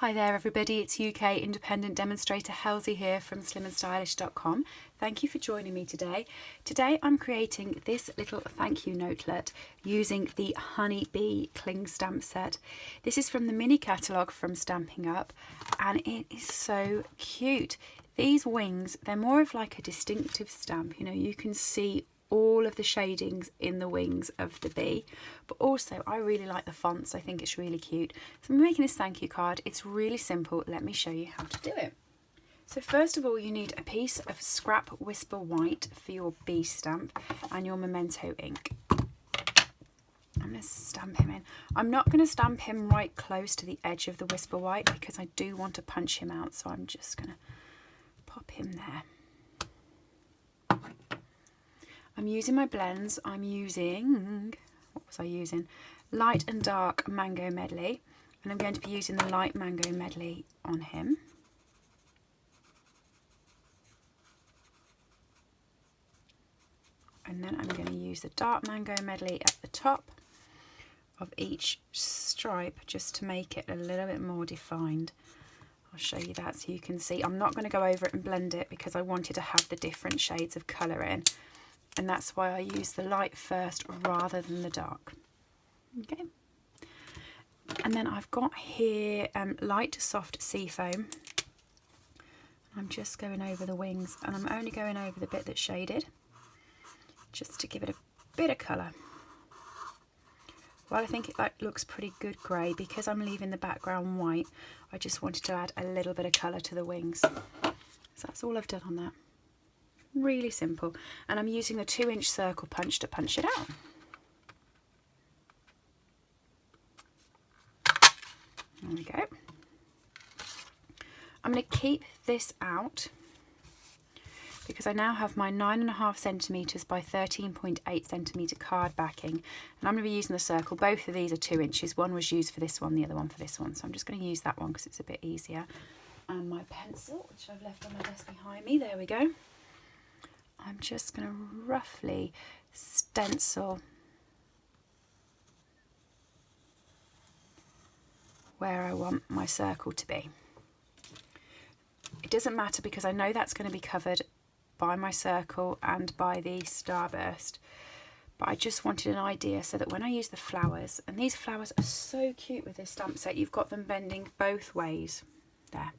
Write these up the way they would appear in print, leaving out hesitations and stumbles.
Hi there everybody, it's UK independent demonstrator Halsey here from slimandstylish.com. Thank you for joining me today. Today I'm creating this little thank you notelet using the Honey Bee Cling Stamp set. This is from the mini catalogue from Stampin' Up and it is so cute. These wings, they're more of like a distinctive stamp, you know, you can see all of the shadings in the wings of the bee, but also I really like the fonts. I think it's really cute. So I'm making this thank you card. It's really simple. Let me show you how to do it. So first of all, you need a piece of scrap Whisper White for your bee stamp and your Memento ink. I'm going to stamp him in. I'm not going to stamp him right close to the edge of the Whisper White because I do want to punch him out, so I'm just going to pop him there. I'm using my blends. I'm using, what was I using? Light and Dark Mango Medley. And I'm going to be using the Light Mango Medley on him. And then I'm going to use the Dark Mango Medley at the top of each stripe just to make it a little bit more defined. I'll show you that so you can see. I'm not going to go over it and blend it because I wanted to have the different shades of colour in. And that's why I use the light first rather than the dark. Okay. And then I've got here light soft sea foam. I'm just going over the wings and I'm only going over the bit that's shaded just to give it a bit of colour. Well, I think it looks pretty good grey because I'm leaving the background white. I just wanted to add a little bit of colour to the wings. So that's all I've done on that. Really simple, and I'm using a 2-inch circle punch to punch it out. There we go. I'm going to keep this out because I now have my 9.5 centimetres by 13.8 centimetre card backing, and I'm going to be using the circle. Both of these are 2 inches. One was used for this one, the other one for this one, so I'm just going to use that one because it's a bit easier. And my pencil, which I've left on my desk behind me, there we go. I'm just going to roughly stencil where I want my circle to be. It doesn't matter because I know that's going to be covered by my circle and by the starburst, but I just wanted an idea so that when I use the flowers, and these flowers are so cute with this stamp set, you've got them bending both ways there.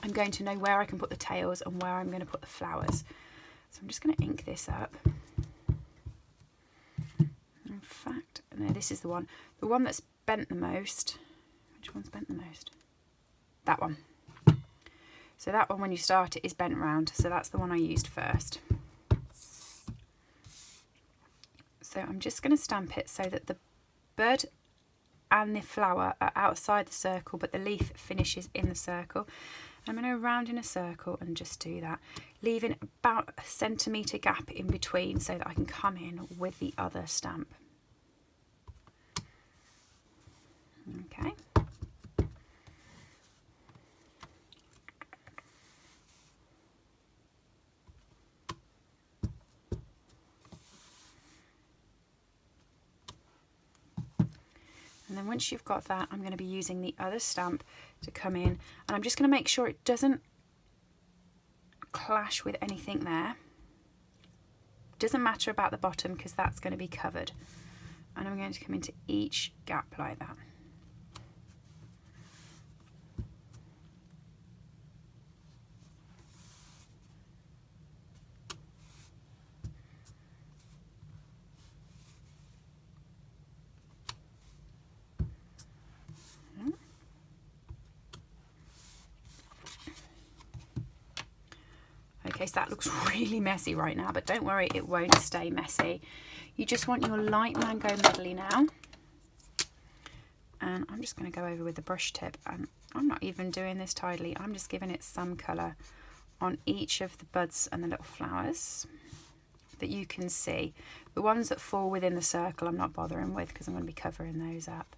I'm going to know where I can put the tails and where I'm going to put the flowers. So I'm just going to ink this up. In fact, no, this is the one that's bent the most. Which one's bent the most? That one. So that one, when you start it, is bent round. So that's the one I used first. So I'm just going to stamp it so that the bud and the flower are outside the circle, but the leaf finishes in the circle. I'm going to round in a circle and just do that, leaving about a centimetre gap in between so that I can come in with the other stamp. Okay. And then once you've got that, I'm going to be using the other stamp to come in, and I'm just going to make sure it doesn't clash with anything there. Doesn't matter about the bottom because that's going to be covered. And I'm going to come into each gap like that. Okay, so that looks really messy right now, but don't worry, it won't stay messy. You just want your Light Mango Medley now. And I'm just going to go over with the brush tip, and I'm not even doing this tidily. I'm just giving it some colour on each of the buds and the little flowers that you can see. The ones that fall within the circle I'm not bothering with because I'm going to be covering those up.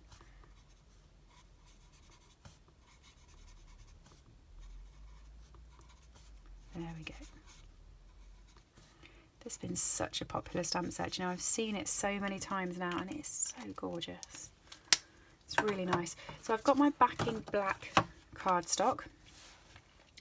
There we go. This has been such a popular stamp set. You know, I've seen it so many times now and it's so gorgeous. It's really nice. So I've got my backing black cardstock.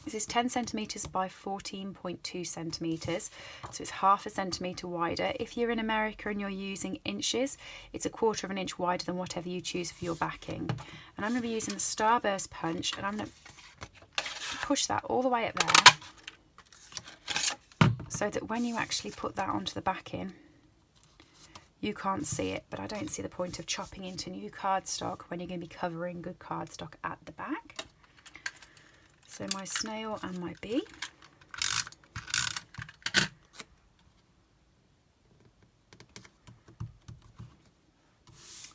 This is 10 centimetres by 14.2 centimetres, so it's half a centimetre wider. If you're in America and you're using inches, it's 1/4 of an inch wider than whatever you choose for your backing. And I'm going to be using the Starburst punch, and I'm going to push that all the way up there, so that when you actually put that onto the backing, you can't see it, but I don't see the point of chopping into new cardstock when you're going to be covering good cardstock at the back. So my snail and my bee.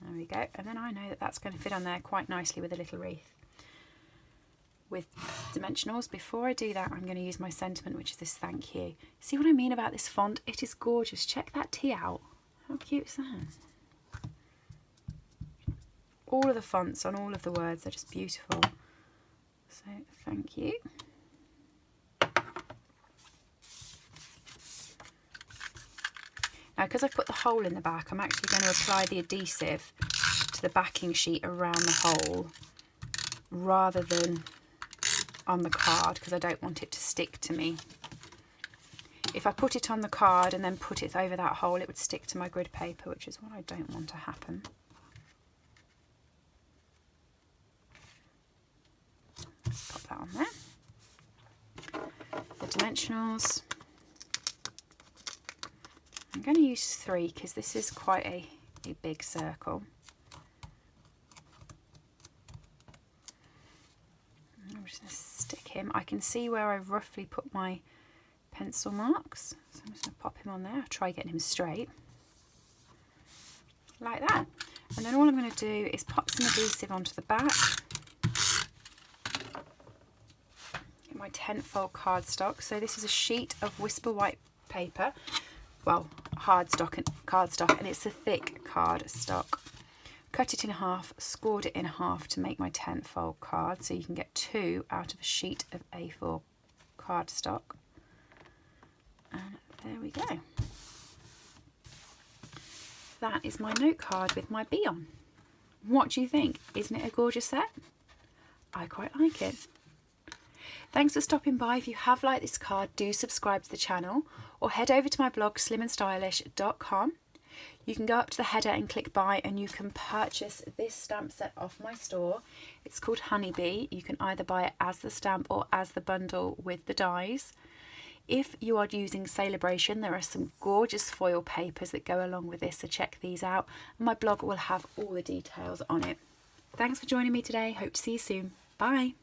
There we go. And then I know that that's going to fit on there quite nicely with a little wreath. With dimensionals, before I do that, I'm going to use my sentiment, which is this thank you. See what I mean about this font? It is gorgeous. Check that T out. How cute is that? All of the fonts on all of the words are just beautiful. So thank you. Now, because I've put the hole in the back, I'm actually going to apply the adhesive to the backing sheet around the hole rather than on the card, because I don't want it to stick to me. If I put it on the card and then put it over that hole, it would stick to my grid paper, which is what I don't want to happen. Let's pop that on there. The dimensionals. I'm going to use 3 because this is quite a big circle. I'm just going to stick him. I can see where I roughly put my pencil marks, so I'm just going to pop him on there. I'll try getting him straight like that, and then all I'm going to do is pop some adhesive onto the back. Get my 10-fold cardstock. So this is a sheet of Whisper White paper, well, cardstock, and it's a thick cardstock. Cut it in half, scored it in half to make my 10-fold card, so you can get 2 out of a sheet of A4 cardstock. And there we go. That is my note card with my bee on. What do you think? Isn't it a gorgeous set? I quite like it. Thanks for stopping by. If you have liked this card, do subscribe to the channel or head over to my blog slimandstylish.com. You can go up to the header and click buy, and you can purchase this stamp set off my store. It's called Honeybee. You can either buy it as the stamp or as the bundle with the dies. If you are using Celebration, there are some gorgeous foil papers that go along with this, so check these out. My blog will have all the details on it. Thanks for joining me today. Hope to see you soon. Bye.